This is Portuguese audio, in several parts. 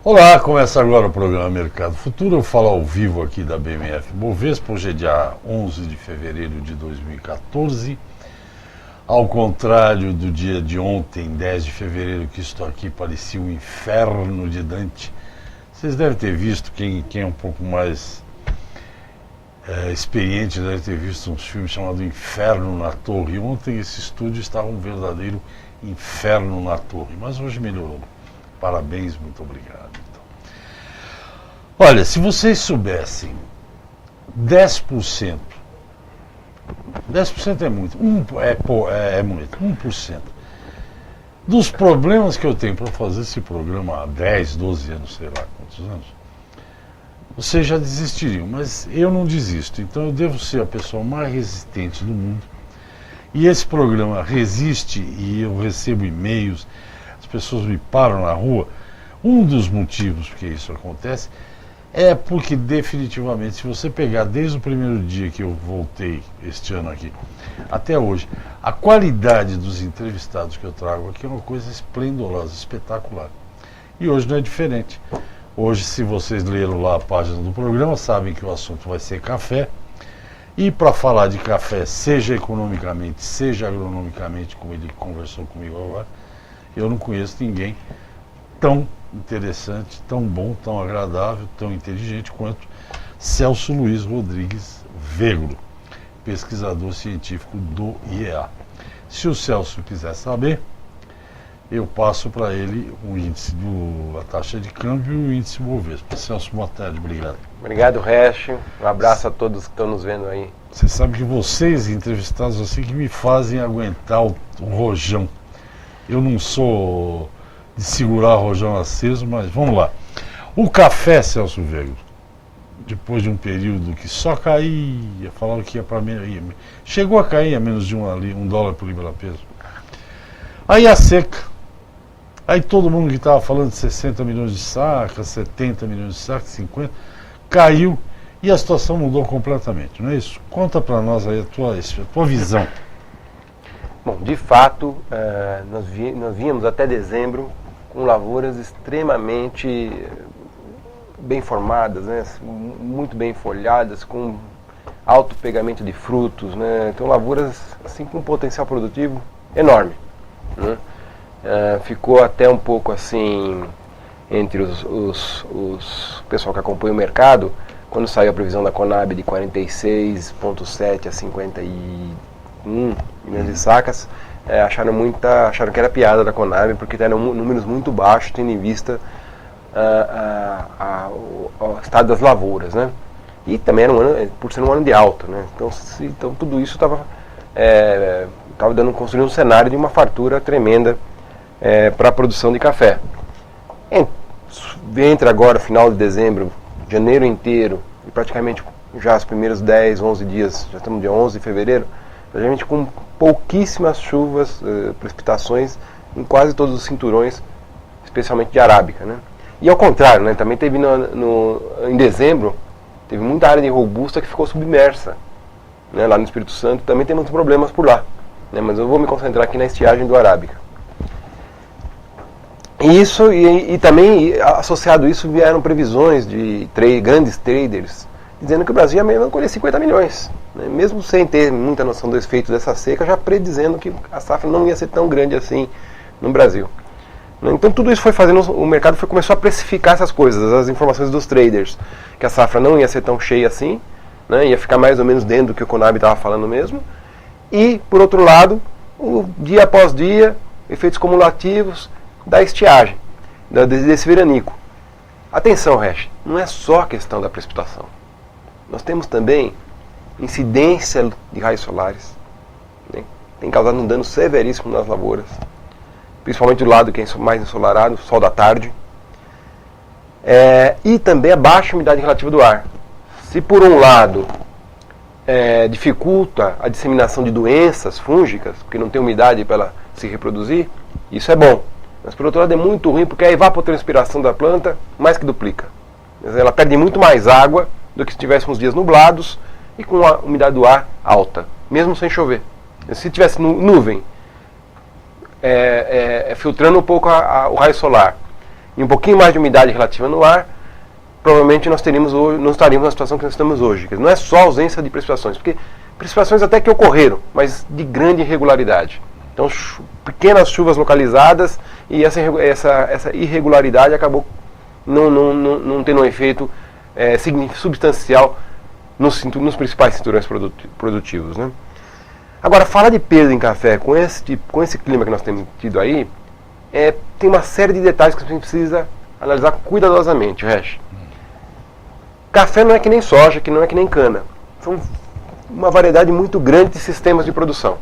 Olá, começa agora o programa Mercado Futuro. Eu falo ao vivo aqui da BMF Bovespa. Hoje é dia 11 de fevereiro de 2014. Ao contrário do dia de ontem, 10 de fevereiro, que isto aqui parecia o inferno de Dante. Vocês devem ter visto, quem é um pouco mais experiente deve ter visto um filme chamado Inferno na Torre. Ontem esse estúdio estava um verdadeiro inferno na torre, mas hoje melhorou. Parabéns, muito obrigado. Então. Olha, se vocês soubessem 10% é muito, é muito, 1% dos problemas que eu tenho para fazer esse programa há 10, 12 anos, sei lá quantos anos, vocês já desistiriam, mas eu não desisto, então eu devo ser a pessoa mais resistente do mundo, e esse programa resiste e eu recebo e-mails, as pessoas me param na rua. Um dos motivos porque isso acontece é porque definitivamente, se você pegar desde o primeiro dia que eu voltei este ano aqui até hoje, a qualidade dos entrevistados que eu trago aqui é uma coisa esplendorosa, espetacular. E hoje não é diferente. Hoje, se vocês leram lá a página do programa, sabem que o assunto vai ser café. E para falar de café, seja economicamente, seja agronomicamente, como ele conversou comigo agora, eu não conheço ninguém tão interessante, tão bom, tão agradável, tão inteligente quanto Celso Luiz Rodrigues Vegro, pesquisador científico do IEA. Se o Celso quiser saber, eu passo para ele o índice a taxa de câmbio e o índice Bovespa. Celso, boa tarde, obrigado. Obrigado, Resch. Um abraço a todos que estão nos vendo aí. Você sabe que vocês, entrevistados assim, que me fazem aguentar o rojão. Eu não sou de segurar rojão aceso, mas vamos lá. O café, Celso Vegro, depois de um período que só caía, falaram que ia para menos, chegou a cair a menos de $1 por libra-peso. Aí a seca. Aí todo mundo que estava falando de 60 milhões de sacas, 70 milhões de sacas, 50, caiu e a situação mudou completamente, não é isso? Conta para nós aí a tua visão. Bom, de fato, nós vínhamos até dezembro com lavouras extremamente bem formadas, né? Muito bem folhadas, com alto pegamento de frutos, né? Então lavouras assim, com um potencial produtivo enorme, né? Ficou até um pouco assim entre o pessoal que acompanha o mercado, quando saiu a previsão da Conab de 46,7 a 51 milhões de sacas, acharam que era piada da Conab, porque eram números muito baixos, tendo em vista o estado das lavouras, né? E também era por ser um ano de alta, né? Então tudo isso estava construindo um cenário de uma fartura tremenda para a produção de café. Entre agora, final de dezembro, janeiro inteiro, e praticamente já os primeiros 10, 11 dias, já estamos dia 11 de fevereiro, praticamente com pouquíssimas chuvas, precipitações em quase todos os cinturões, especialmente de arábica, né? E ao contrário, né, também teve em dezembro, teve muita área de robusta que ficou submersa, né, lá no Espírito Santo, também tem muitos problemas por lá, né, mas eu vou me concentrar aqui na estiagem do arábica. Isso, e também associado a isso vieram previsões de grandes traders dizendo que o Brasil ia colher 50 milhões, né? Mesmo sem ter muita noção do efeito dessa seca, já predizendo que a safra não ia ser tão grande assim no Brasil. Então tudo isso foi fazendo, o mercado começou a precificar essas coisas, as informações dos traders, que a safra não ia ser tão cheia assim, né? Ia ficar mais ou menos dentro do que o Conab estava falando mesmo, e por outro lado, dia após dia, efeitos cumulativos da estiagem, desse veranico. Atenção, Resch, não é só a questão da precipitação. Nós temos também incidência de raios solares, né? Tem causado um dano severíssimo nas lavouras, principalmente do lado que é mais ensolarado, sol da tarde, e também a baixa umidade relativa do ar. Se por um lado dificulta a disseminação de doenças fúngicas, porque não tem umidade para ela se reproduzir, isso é bom. Mas por outro lado é muito ruim porque a evapotranspiração da planta mais que duplica. Ela perde muito mais água do que se tivéssemos dias nublados e com a umidade do ar alta, mesmo sem chover. Se tivesse nuvem filtrando um pouco o raio solar e um pouquinho mais de umidade relativa no ar, provavelmente nós não estaríamos na situação que nós estamos hoje. Não é só ausência de precipitações, porque precipitações até que ocorreram, mas de grande irregularidade. Então, pequenas chuvas localizadas, e essa irregularidade acabou não tendo um efeito substancial nos principais cinturões produtivos, né? Agora, falar de perda em café com esse clima que nós temos tido aí, tem uma série de detalhes que a gente precisa analisar cuidadosamente, Resch. Café não é que nem soja, que não é que nem cana. São uma variedade muito grande de sistemas de produção.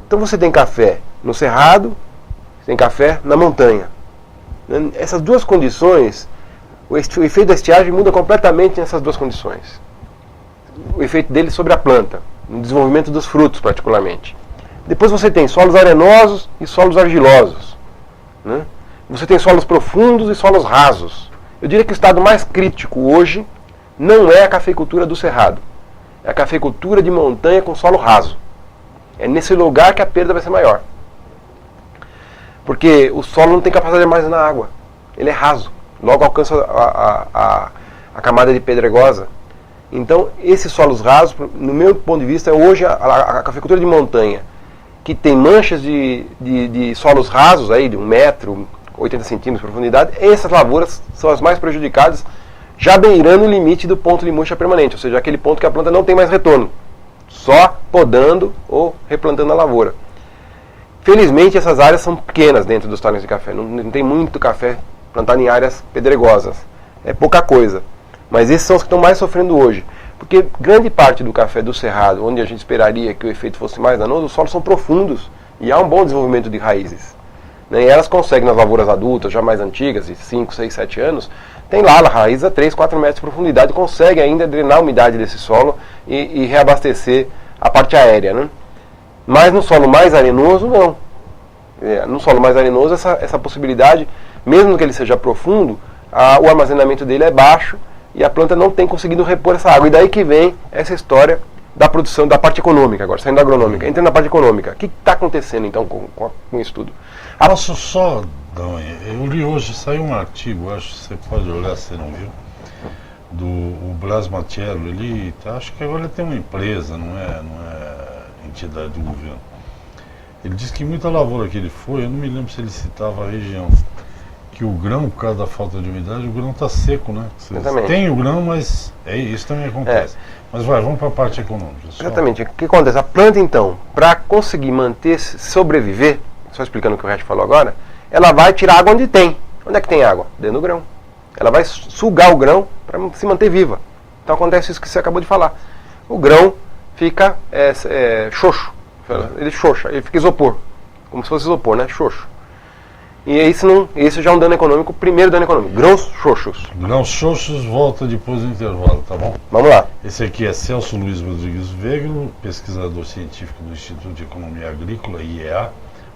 Então você tem café no cerrado, você tem café na montanha. Essas duas condições, o efeito da estiagem muda completamente nessas duas condições. O efeito dele sobre a planta, no desenvolvimento dos frutos particularmente. Depois você tem solos arenosos e solos argilosos, né? Você tem solos profundos e solos rasos. Eu diria que o estado mais crítico hoje não é a cafeicultura do cerrado, é a cafeicultura de montanha com solo raso. É nesse lugar que a perda vai ser maior. Porque o solo não tem capacidade de armazenar água. Ele é raso. Logo alcança a camada de pedregosa. Então, esses solos rasos, no meu ponto de vista, hoje a cafeicultura de montanha, que tem manchas de solos rasos, aí, de 1 metro, 80 centímetros de profundidade, essas lavouras são as mais prejudicadas, já beirando o limite do ponto de murcha permanente, ou seja, aquele ponto que a planta não tem mais retorno, só podando ou replantando a lavoura. Felizmente, essas áreas são pequenas dentro dos talhões de café, não tem muito café plantado em áreas pedregosas, é pouca coisa. Mas esses são os que estão mais sofrendo hoje. Porque grande parte do café do cerrado, onde a gente esperaria que o efeito fosse mais danoso, os solos são profundos e há um bom desenvolvimento de raízes. E elas conseguem, nas lavouras adultas, já mais antigas, de 5, 6, 7 anos, tem lá a raiz a 3, 4 metros de profundidade, consegue ainda drenar a umidade desse solo e reabastecer a parte aérea, né? Mas no solo mais arenoso, não. No solo mais arenoso, essa possibilidade, mesmo que ele seja profundo, o armazenamento dele é baixo, e a planta não tem conseguido repor essa água. E daí que vem essa história da produção, da parte econômica agora, saindo da agronômica. Entrando na parte econômica. O que está acontecendo então com isso tudo? Posso só dar uma... Eu li hoje, saiu um artigo, acho que você pode olhar se não viu, do Blas Matiello. Ele, acho que agora ele tem uma empresa, não é entidade do governo. Ele disse que muita lavoura que ele foi, eu não me lembro se ele citava a região, que o grão, por causa da falta de umidade, o grão está seco, né? Tem o grão, mas isso também acontece. Mas vamos para a parte econômica. Exatamente. O que acontece? A planta, então, para conseguir sobreviver, só explicando o que o Resch falou agora, ela vai tirar água onde tem. Onde é que tem água? Dentro do grão. Ela vai sugar o grão para se manter viva. Então acontece isso que você acabou de falar. O grão fica xoxo. Ele xoxa, ele fica isopor. Como se fosse isopor, né? Xoxo. E esse já é um dano econômico, o primeiro dano econômico, grãos xoxos. Grãos xoxos, volta depois do intervalo, tá bom? Vamos lá. Esse aqui é Celso Luiz Rodrigues Vegro, pesquisador científico do Instituto de Economia Agrícola, IEA,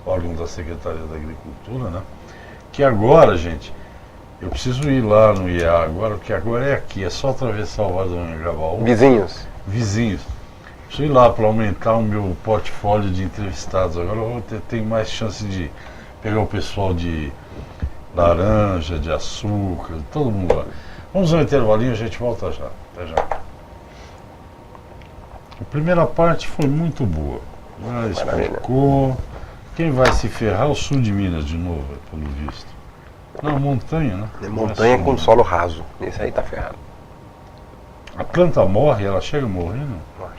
órgão da Secretaria da Agricultura, né? Que agora, gente, eu preciso ir lá no IEA agora, porque agora é aqui, é só atravessar o Vale do Anhangabaú. Vizinhos. Preciso ir lá para aumentar o meu portfólio de entrevistados. Agora eu tenho mais chance de pegar o pessoal de laranja, de açúcar, todo mundo lá. Vamos a um intervalinho, a gente volta já. Até já. A primeira parte foi muito boa. Já explicou. Quem vai se ferrar é o sul de Minas de novo, pelo visto. Não, montanha, né? Montanha com solo raso. Esse aí tá ferrado. A planta morre, ela chega morrendo? Morre.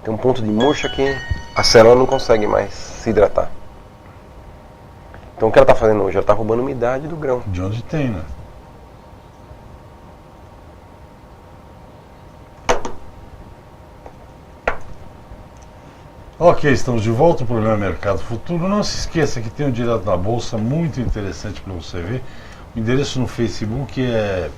Tem um ponto de murcha que a célula não consegue mais se hidratar. Então o que ela está fazendo hoje? Ela está roubando umidade do grão. De onde tem, né? Ok, estamos de volta. O programa Mercado Futuro. Não se esqueça que tem um Direto da Bolsa muito interessante para você ver. O endereço no Facebook é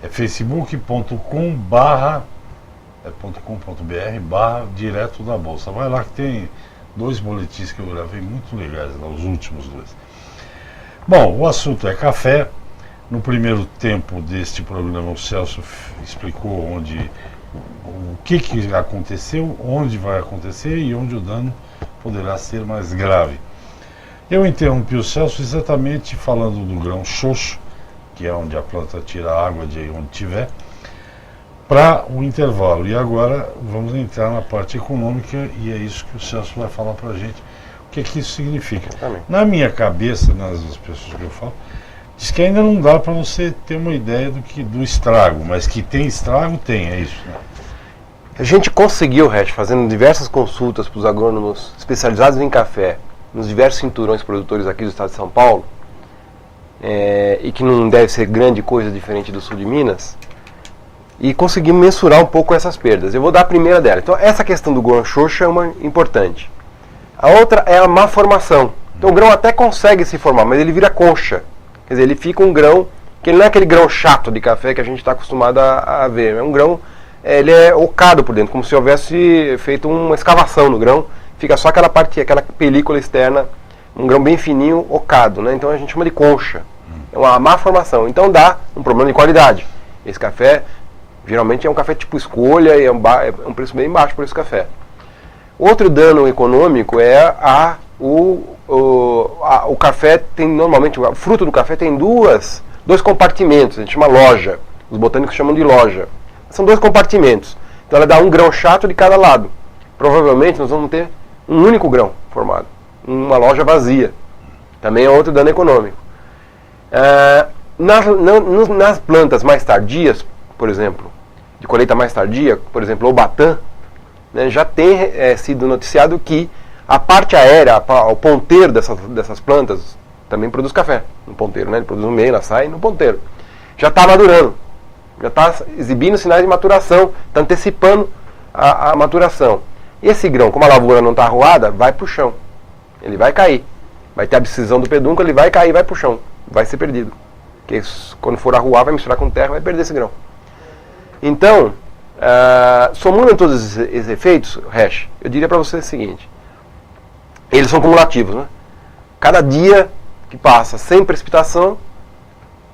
facebook.com.br/Direto da Bolsa. Vai lá que tem 2 boletins que eu gravei muito legais, os últimos 2. Bom, o assunto é café. No primeiro tempo deste programa, o Celso explicou o que aconteceu, onde vai acontecer e onde o dano poderá ser mais grave. Eu interrompi o Celso exatamente falando do grão xoxo, que é onde a planta tira a água de onde tiver, para o intervalo. E agora vamos entrar na parte econômica e é isso que o Celso vai falar para a gente, o que isso significa. Amém. Na minha cabeça, nas pessoas que eu falo, diz que ainda não dá para você ter uma ideia do estrago, mas que tem estrago, tem, é isso, né? A gente conseguiu, Resch, fazendo diversas consultas para os agrônomos especializados em café, nos diversos cinturões produtores aqui do estado de São Paulo, e que não deve ser grande coisa diferente do sul de Minas, e conseguimos mensurar um pouco essas perdas. Eu vou dar a primeira dela. Então, essa questão do grão xoxo é uma importante. A outra é a má formação. Então, o grão até consegue se formar, mas ele vira concha. Quer dizer, ele fica um grão, que ele não é aquele grão chato de café que a gente está acostumado a ver. É um grão, ele é ocado por dentro, como se houvesse feito uma escavação no grão. Fica só aquela parte, aquela película externa, um grão bem fininho, ocado, né? Então a gente chama de concha. É uma má formação. Então dá um problema de qualidade. Esse café, geralmente é um café tipo escolha e é um preço bem baixo por esse café. Outro dano econômico é o café tem normalmente, o fruto do café tem dois compartimentos, a gente chama loja. Os botânicos chamam de loja. São dois compartimentos. Então ela dá um grão chato de cada lado. Provavelmente nós vamos ter um único grão formado, uma loja vazia. Também é outro dano econômico. Nas plantas mais tardias, por exemplo, de colheita mais tardia, por exemplo, o Batã, né, já tem sido noticiado que a parte aérea, o ponteiro dessas plantas, também produz café no ponteiro, né? Ele produz no meio, ela sai no ponteiro. Já está madurando, já está exibindo sinais de maturação, está antecipando a maturação. E esse grão, como a lavoura não está arruada, vai para o chão. Ele vai cair. Vai ter a abscisão do pedúnculo, ele vai cair, vai para o chão. Vai ser perdido. Porque quando for arruar, vai misturar com terra, vai perder esse grão. Então, somando todos esses efeitos, Resch, eu diria para você o seguinte. Eles são cumulativos, né? Cada dia que passa sem precipitação,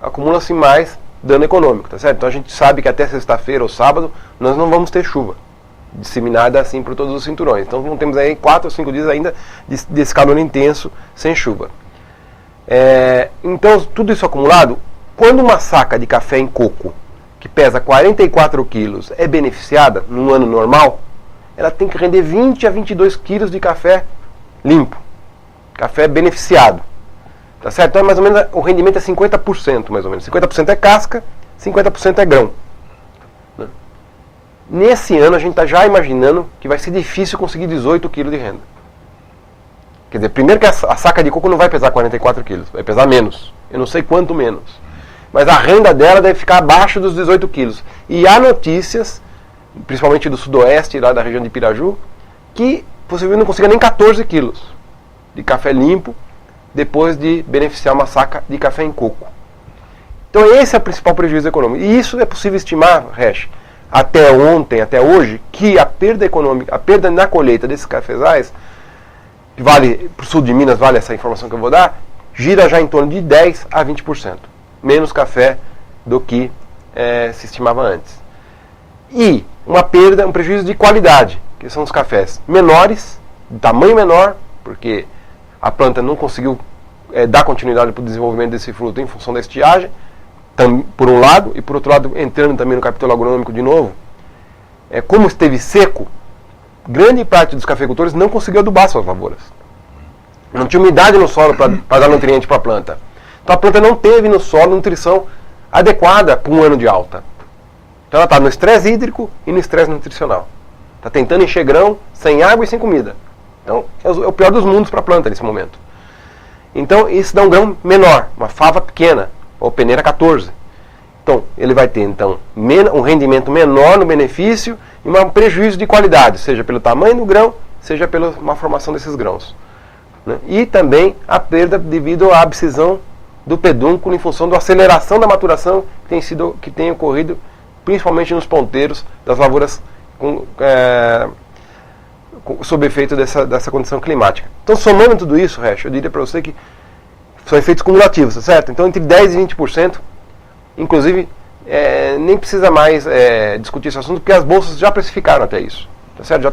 acumula-se mais dano econômico, tá certo? Então a gente sabe que até sexta-feira ou sábado, nós não vamos ter chuva disseminada assim por todos os cinturões. Então não temos aí 4 ou 5 dias ainda desse calor intenso sem chuva. Então tudo isso acumulado, quando uma saca de café em coco que pesa 44 quilos é beneficiada num ano normal, ela tem que render 20 a 22 quilos de café limpo, café beneficiado, tá certo? Então mais ou menos o rendimento é 50%, mais ou menos. 50% é casca, 50% é grão. Nesse ano a gente está já imaginando que vai ser difícil conseguir 18 quilos de renda. Quer dizer, primeiro que a saca de coco não vai pesar 44 quilos, vai pesar menos. Eu não sei quanto menos. Mas a renda dela deve ficar abaixo dos 18 quilos. E há notícias, principalmente do sudoeste, lá da região de Piraju, que possivelmente não consiga nem 14 quilos de café limpo depois de beneficiar uma saca de café em coco. Então esse é o principal prejuízo econômico. E isso é possível estimar, Resch, até ontem, até hoje, que a perda econômica, a perda na colheita desses cafezais, que vale para o sul de Minas, vale essa informação que eu vou dar, gira já em torno de 10 a 20%. Menos café do que se estimava antes. E uma perda, um prejuízo de qualidade, que são os cafés menores, de tamanho menor, porque a planta não conseguiu dar continuidade para o desenvolvimento desse fruto em função da estiagem, por um lado, e por outro lado, entrando também no capítulo agronômico de novo, como esteve seco, grande parte dos cafeicultores não conseguiu adubar suas lavouras. Não tinha umidade no solo para dar nutriente para a planta. Então a planta não teve no solo nutrição adequada para um ano de alta. Então ela está no estresse hídrico e no estresse nutricional. Está tentando encher grão sem água e sem comida. Então é o pior dos mundos para a planta nesse momento. Então isso dá um grão menor, uma fava pequena, ou peneira 14. Então ele vai ter então um rendimento menor no benefício e um prejuízo de qualidade, seja pelo tamanho do grão, seja pela má formação desses grãos. Né? E também a perda devido à abscisão do pedúnculo em função da aceleração da maturação que tem ocorrido principalmente nos ponteiros das lavouras sob efeito dessa condição climática. Então, somando tudo isso, Resch, eu diria para você que são efeitos cumulativos, tá certo? Então, entre 10% e 20%, inclusive, nem precisa mais discutir esse assunto, porque as bolsas já precificaram até isso, tá certo? Já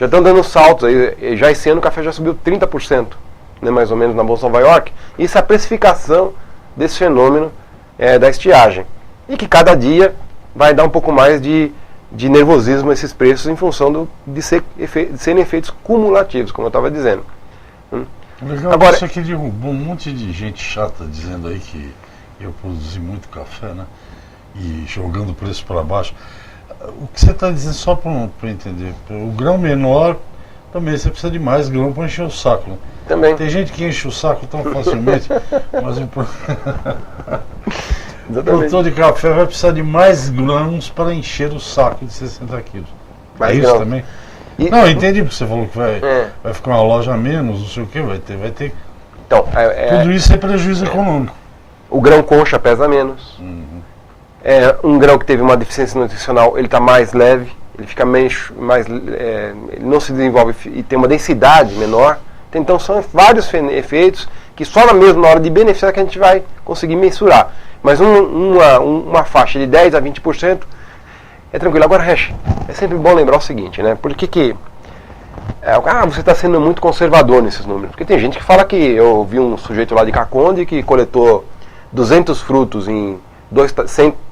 estão dando saltos aí. Já esse ano o café já subiu 30% né, mais ou menos na Bolsa Nova York, isso é a precificação desse fenômeno da estiagem. E que cada dia vai dar um pouco mais de nervosismo a esses preços em função de serem efeitos cumulativos, como eu estava dizendo. Legal, Agora, isso aqui derrubou um monte de gente chata dizendo aí que eu produzi muito café, né? E jogando o preço para baixo. O que você está dizendo, só para entender, o grão menor também você precisa de mais grão para encher o saco, né? também. Tem gente que enche o saco tão facilmente, mas o produtor de café vai precisar de mais grãos para encher o saco de 60 quilos. Mais é isso grãos. também? E, não, entendi, porque você falou que vai ficar uma loja a menos, não sei o que, vai ter. Então, tudo isso é prejuízo econômico. O grão concha pesa menos. Um grão que teve uma deficiência nutricional, ele está mais leve, ele fica ele não se desenvolve e tem uma densidade menor. Então são vários efeitos que só na mesma hora de beneficiar que a gente vai conseguir mensurar. Mas uma faixa de 10% a 20% é tranquilo. Agora, Hash, é sempre bom lembrar o seguinte, né? Por que você está sendo muito conservador nesses números? Porque tem gente que fala que eu vi um sujeito lá de Caconde que coletou 200 frutos em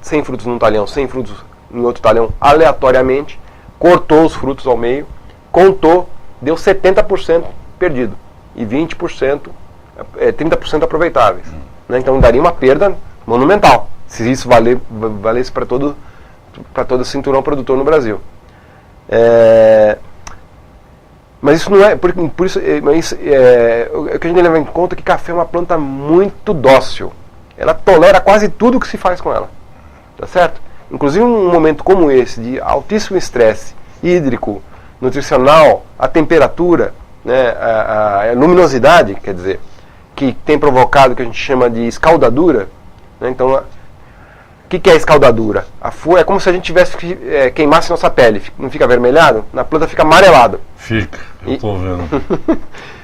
100 frutos num talhão, 100 frutos em outro talhão aleatoriamente, cortou os frutos ao meio, contou, deu 70% perdido e 20%, 30% aproveitáveis. Né? Então daria uma perda monumental, se isso valesse para todo o cinturão produtor no Brasil. Mas isso não é, por isso, o que a gente leva em conta é que café é uma planta muito dócil. Ela tolera quase tudo que se faz com ela. Tá certo? Inclusive um momento como esse, de altíssimo estresse hídrico, nutricional, a temperatura, né, a luminosidade, quer dizer, que tem provocado o que a gente chama de escaldadura. Né? Então, o que é escaldadura? É como se a gente tivesse queimasse nossa pele, não fica avermelhado? Na planta fica amarelado. Fica, eu estou vendo.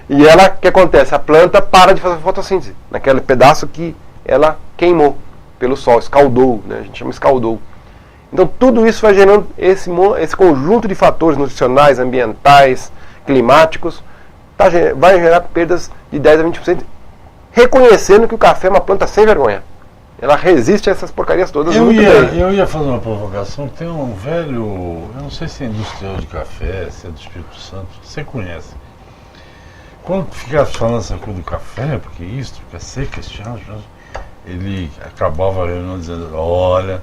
E ela, o que acontece? A planta para de fazer fotossíntese, naquele pedaço que ela queimou pelo sol, escaldou, né? A gente chama escaldou. Então tudo isso vai gerando esse conjunto de fatores nutricionais, ambientais, climáticos, vai gerar perdas de 10% a 20%, reconhecendo que o café é uma planta sem vergonha. Ela resiste a essas porcarias todas muito bem. Eu ia fazer uma provocação. Tem um velho, eu não sei se é industrial de café, se é do Espírito Santo, você conhece. Quando ficava falando essa coisa do café, porque isso, porque é seca, ele acabava dizendo, olha,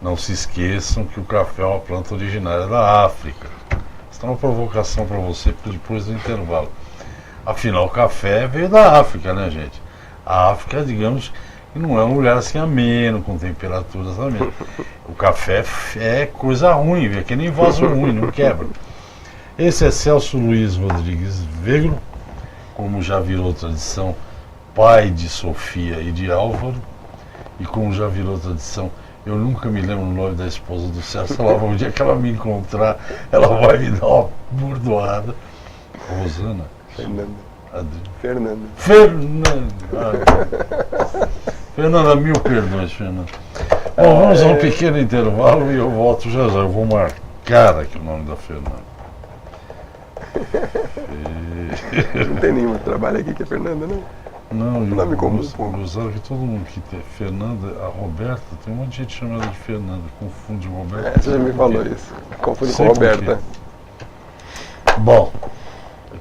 não se esqueçam que o café é uma planta originária da África. Isso é uma provocação para você depois do intervalo. Afinal, o café veio da África, né, gente? A África, digamos, não é um lugar assim ameno, com temperaturas amenas. O café é coisa ruim, é que nem vaso ruim, não quebra. Esse é Celso Luiz Rodrigues Vegro, como já virou tradição, pai de Sofia e de Álvaro, e como já virou tradição, eu nunca me lembro o nome da esposa do Celso. O dia que ela me encontrar, ela vai me dar uma burdoada. Rosana? Fernanda. Fernanda, mil perdões, Fernanda. Bom, vamos a um pequeno intervalo e eu volto já já. Eu vou marcar aqui o nome da Fernanda. Não tem nenhuma que trabalha aqui que é Fernanda, não? Não, nome comum. Gozado que todo mundo que tem Fernanda, a Roberta, tem um monte de gente chamada de Fernanda, confunde Roberta. Você já me falou isso. Confunde com Roberta. Bom,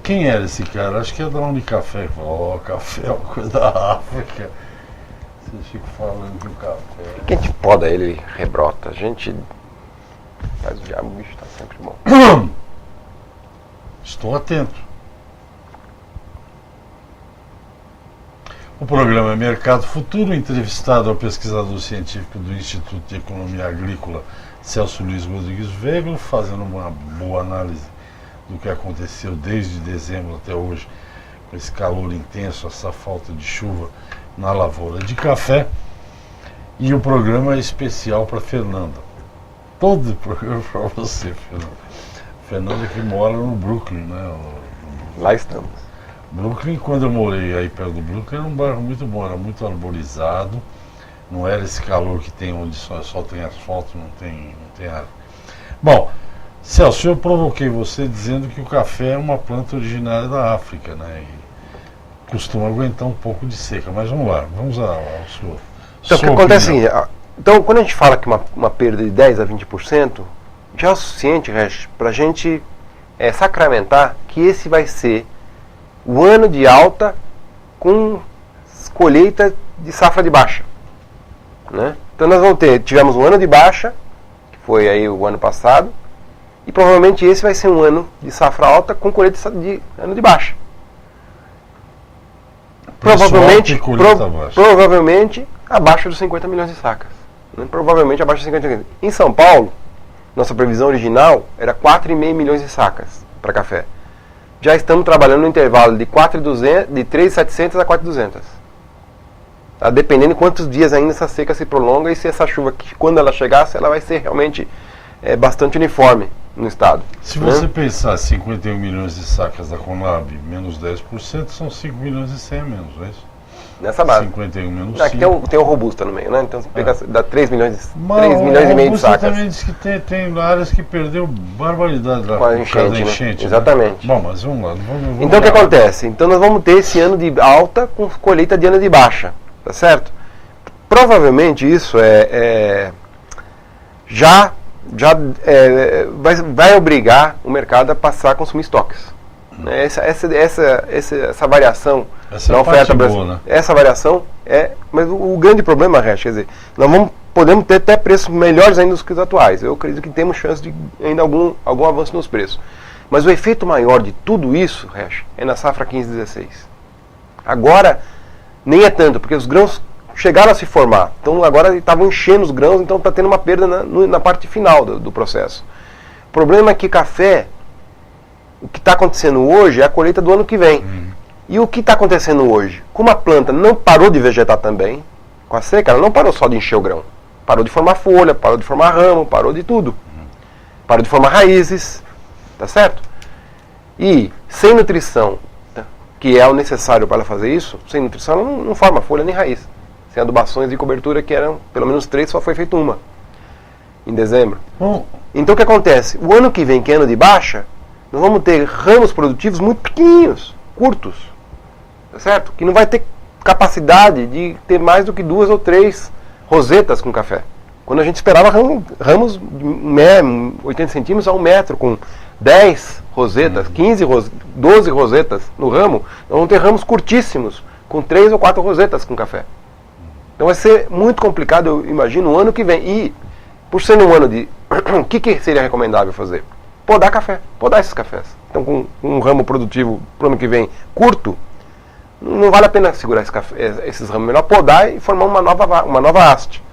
quem era esse cara? Acho que é da Unicafé. Café é uma coisa da África. Vocês ficam falando que o café. Quem te poda ele rebrota. A gente faz o diabo, o bicho está sempre bom. Estou atento. O programa é Mercado Futuro, entrevistado ao pesquisador científico do Instituto de Economia Agrícola, Celso Luiz Rodrigues Vegro, fazendo uma boa análise do que aconteceu desde dezembro até hoje, com esse calor intenso, essa falta de chuva na lavoura de café. E o programa é especial para Fernanda. Todo o programa é para você, Fernanda. Fernanda que mora no Brooklyn, né? Lá estamos. Brooklyn, quando eu morei aí perto do Brooklyn, era um bairro muito bom, era muito arborizado, não era esse calor que tem onde só tem asfalto, não tem árvore. Bom, Celso, eu provoquei você dizendo que o café é uma planta originária da África, né? E costuma aguentar um pouco de seca. Mas vamos lá, vamos ao seu. Então, o que acontece é o seguinte, então, quando a gente fala que uma perda de 10% a 20%, já é o suficiente, para a gente sacramentar que esse vai ser o ano de alta com colheita de safra de baixa. Né? Então nós tivemos um ano de baixa, que foi aí o ano passado, e provavelmente esse vai ser um ano de safra alta com colheita de ano de baixa. Provavelmente abaixo dos 50 milhões de sacas. Né? Provavelmente abaixo dos 50 milhões. Em São Paulo, nossa previsão original era 4,5 milhões de sacas para café. Já estamos trabalhando no intervalo de 3.700 a 4.200. Tá? Dependendo de quantos dias ainda essa seca se prolonga e se essa chuva, quando ela chegasse, ela vai ser realmente bastante uniforme no estado. Se você pensar 51 milhões de sacas da Conab menos 10%, são 5 milhões e 100 a menos, não é isso? Nessa base. 51 menos 5. Aqui tem o Robusta no meio, né? Então você dá 3 milhões, Mas 3 milhões e meio de sacas. também diz que tem áreas que perdeu barbaridade lá com a enchente, né? Exatamente. Bom, mas vamos lá. Vamos então o que acontece? Então nós vamos ter esse ano de alta com colheita de ano de baixa, tá certo? Provavelmente isso vai obrigar o mercado a passar a consumir estoques. Essa variação na oferta brasileira, né? Essa variação mas o grande problema, quer dizer, podemos ter até preços melhores ainda do que os atuais. Eu acredito que temos chance de ainda algum avanço nos preços. Mas o efeito maior de tudo isso, é na safra 15-16. Agora nem é tanto, porque os grãos chegaram a se formar. Então agora estavam enchendo os grãos, então está tendo uma perda na parte final do processo. O problema é que café, o que está acontecendo hoje é a colheita do ano que vem. E o que está acontecendo hoje? Como a planta não parou de vegetar também, com a seca, ela não parou só de encher o grão. Parou de formar folha, parou de formar ramo, parou de tudo. Parou de formar raízes, tá certo? E sem nutrição, que é o necessário para ela fazer isso, sem nutrição ela não forma folha nem raiz. Sem adubações e cobertura, que eram pelo menos 3, só foi feita uma, em dezembro. Então o que acontece? O ano que vem, que é ano de baixa, nós vamos ter ramos produtivos muito pequenininhos, curtos, tá certo? Que não vai ter capacidade de ter mais do que 2 ou 3 rosetas com café. Quando a gente esperava ramos de 80 centímetros a 1 metro, com 10 rosetas, 12 rosetas no ramo, nós vamos ter ramos curtíssimos, com 3 ou 4 rosetas com café. Então vai ser muito complicado, eu imagino, o ano que vem. E, por ser um ano de... o que seria recomendável fazer? Podar café, podar esses cafés. Então, com um ramo produtivo para o ano que vem curto, não vale a pena segurar esses ramos. Melhor podar e formar uma nova haste.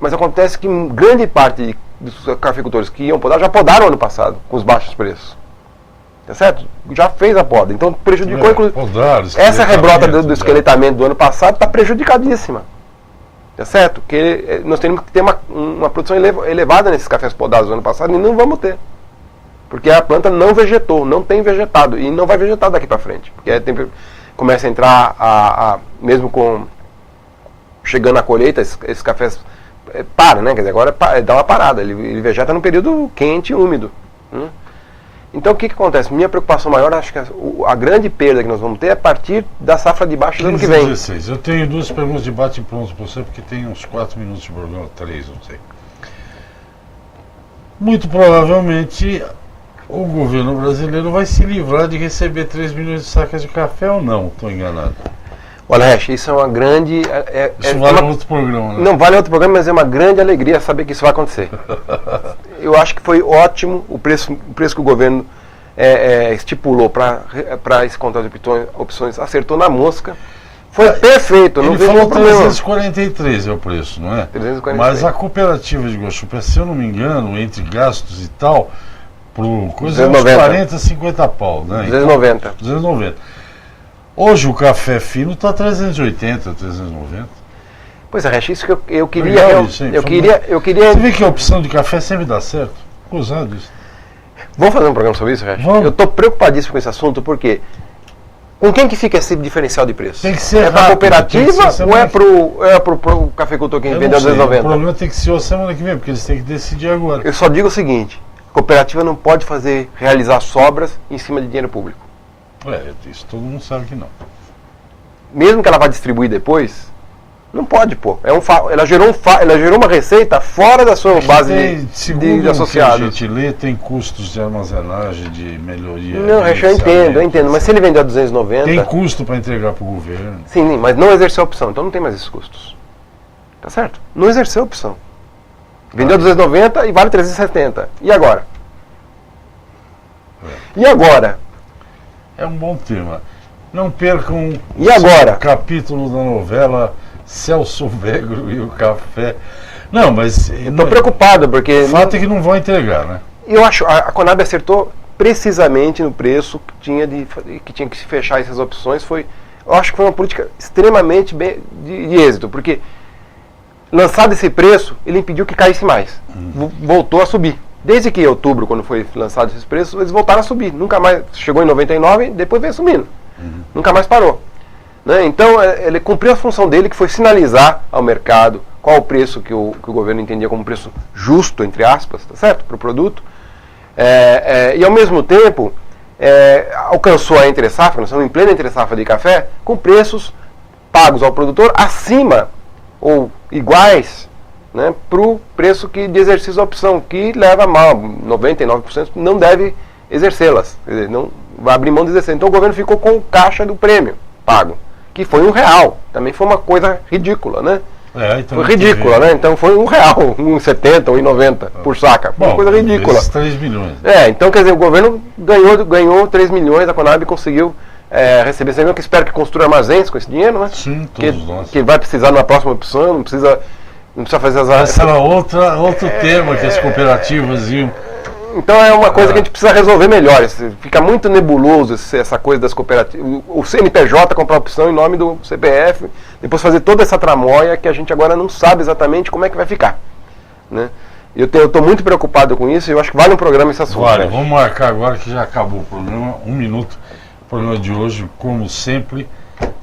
Mas acontece que grande parte dos cafeicultores que iam podar já podaram ano passado, com os baixos preços. Tá certo? Já fez a poda. Então prejudicou, inclusive. Essa rebrota do esqueletamento do ano passado está prejudicadíssima. Tá certo? Porque nós temos que ter uma produção elevada nesses cafés podados do ano passado e não vamos ter. Porque a planta não vegetou, não tem vegetado. E não vai vegetar daqui para frente. Porque começa a entrar, mesmo chegando a colheita, esses cafés né? Quer dizer, agora dá uma parada. Ele vegeta num período quente e úmido. Então o que acontece? Minha preocupação maior, acho que a grande perda que nós vamos ter é a partir da safra de baixo do ano que vem. 16. Eu tenho 2 perguntas de bate-pronto para você, porque tem uns 4 minutos de programa, 3, não sei. Muito provavelmente o governo brasileiro vai se livrar de receber 3 milhões de sacas de café ou não? Estou enganado. Olha, Resch, isso é uma grande... Isso vale outro programa, né? Não vale outro programa, mas é uma grande alegria saber que isso vai acontecer. Eu acho que foi ótimo o preço que o governo estipulou para esse contrato de opções, acertou na mosca. Foi perfeito, não vejo nenhum problema. 343 é o preço, não é? 343. Mas a cooperativa de Guaxupé, se eu não me engano, entre gastos e tal, por coisa uns 40, 50 pau, né? 290. Então, 290. Hoje o café fino está 380, 390. Pois é, Resch, isso que eu queria... Eu queria... Você vê que a opção de café sempre dá certo? Usado isso. Vamos fazer um programa sobre isso, Resch? Eu estou preocupadíssimo com esse assunto, porque com quem que fica esse diferencial de preço? Tem que ser para a cooperativa ou é para o cafeicultor que vendeu 290? O problema tem que ser a semana que vem, porque eles têm que decidir agora. Eu só digo o seguinte, a cooperativa não pode realizar sobras em cima de dinheiro público. Isso todo mundo sabe que não. Mesmo que ela vá distribuir depois, não pode, pô. Ela gerou uma receita fora da sua base de associados. A gente lê, tem custos de armazenagem, de melhoria. Não, eu entendo. Mas se ele vender a 290... Tem custo para entregar para o governo. Sim, mas não exerceu a opção. Então não tem mais esses custos. Tá certo? Não exerceu a opção. Vendeu a 290 e vale 370. E agora? E agora? É um bom tema. Não percam E agora? O capítulo da novela Celso Vegro e o Café. Não, mas... Estou preocupado, porque... O fato é que não vão entregar, né? Eu acho a Conab acertou precisamente no preço que tinha que se fechar essas opções. Eu acho que foi uma política extremamente de êxito, porque lançado esse preço, ele impediu que caísse mais. Voltou a subir. Desde que em outubro, quando foi lançado esses preços, eles voltaram a subir. Nunca mais, chegou em 99 e depois veio subindo. Nunca mais parou. Né? Então, ele cumpriu a função dele, que foi sinalizar ao mercado qual o preço que o governo entendia como preço justo, entre aspas, tá certo? Para o produto. E, ao mesmo tempo, alcançou a entre-safra, nós estamos em plena entre-safra de café, com preços pagos ao produtor acima ou iguais, né, para o preço de exercício da opção, que leva mal, 99% não deve exercê-las, não vai abrir mão de exercer. Então o governo ficou com caixa do prêmio pago, que foi R$1, também foi uma coisa ridícula, né? Então foi ridícula, né? Então foi R$1, 1,70, 1,90 por saca, foi uma coisa ridícula. 3 milhões. Então quer dizer, o governo ganhou 3 milhões, a Conab conseguiu receber. Você viu que espero que construa armazéns com esse dinheiro, né? Sim, todos nós. Que vai precisar na próxima opção, não precisa fazer as... Esse era outro tema que as cooperativas iam... Então é uma coisa que a gente precisa resolver melhor. Fica muito nebuloso essa coisa das cooperativas. O CNPJ comprar opção em nome do CPF, depois fazer toda essa tramóia que a gente agora não sabe exatamente como é que vai ficar. Né? Eu estou muito preocupado com isso e eu acho que vale um programa esse assunto. Vale, vamos marcar agora que já acabou o programa, 1 minuto. O programa de hoje, como sempre,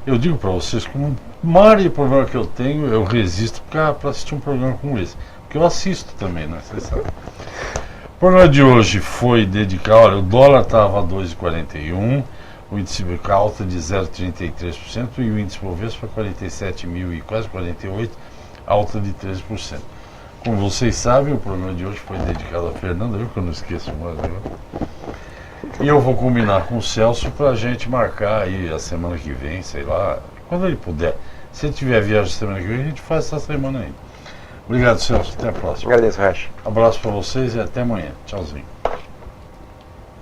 eu digo para vocês, como o maior problema que eu tenho, eu resisto para assistir um programa como esse. Porque eu assisto também, né? Vocês sabem. O programa de hoje foi dedicado, olha, o dólar estava a 2,41, o índice alta de 0,33% e o índice Bovespa 47 mil e quase 48, alta de 13%. Como vocês sabem, o programa de hoje foi dedicado a Fernanda, viu que eu não esqueço mais, né? E eu vou combinar com o Celso para a gente marcar aí a semana que vem, sei lá, quando ele puder. Se ele tiver viagem semana que vem, a gente faz essa semana aí. Obrigado, Celso. Até a próxima. Agradeço, Rash. Abraço para vocês e até amanhã. Tchauzinho.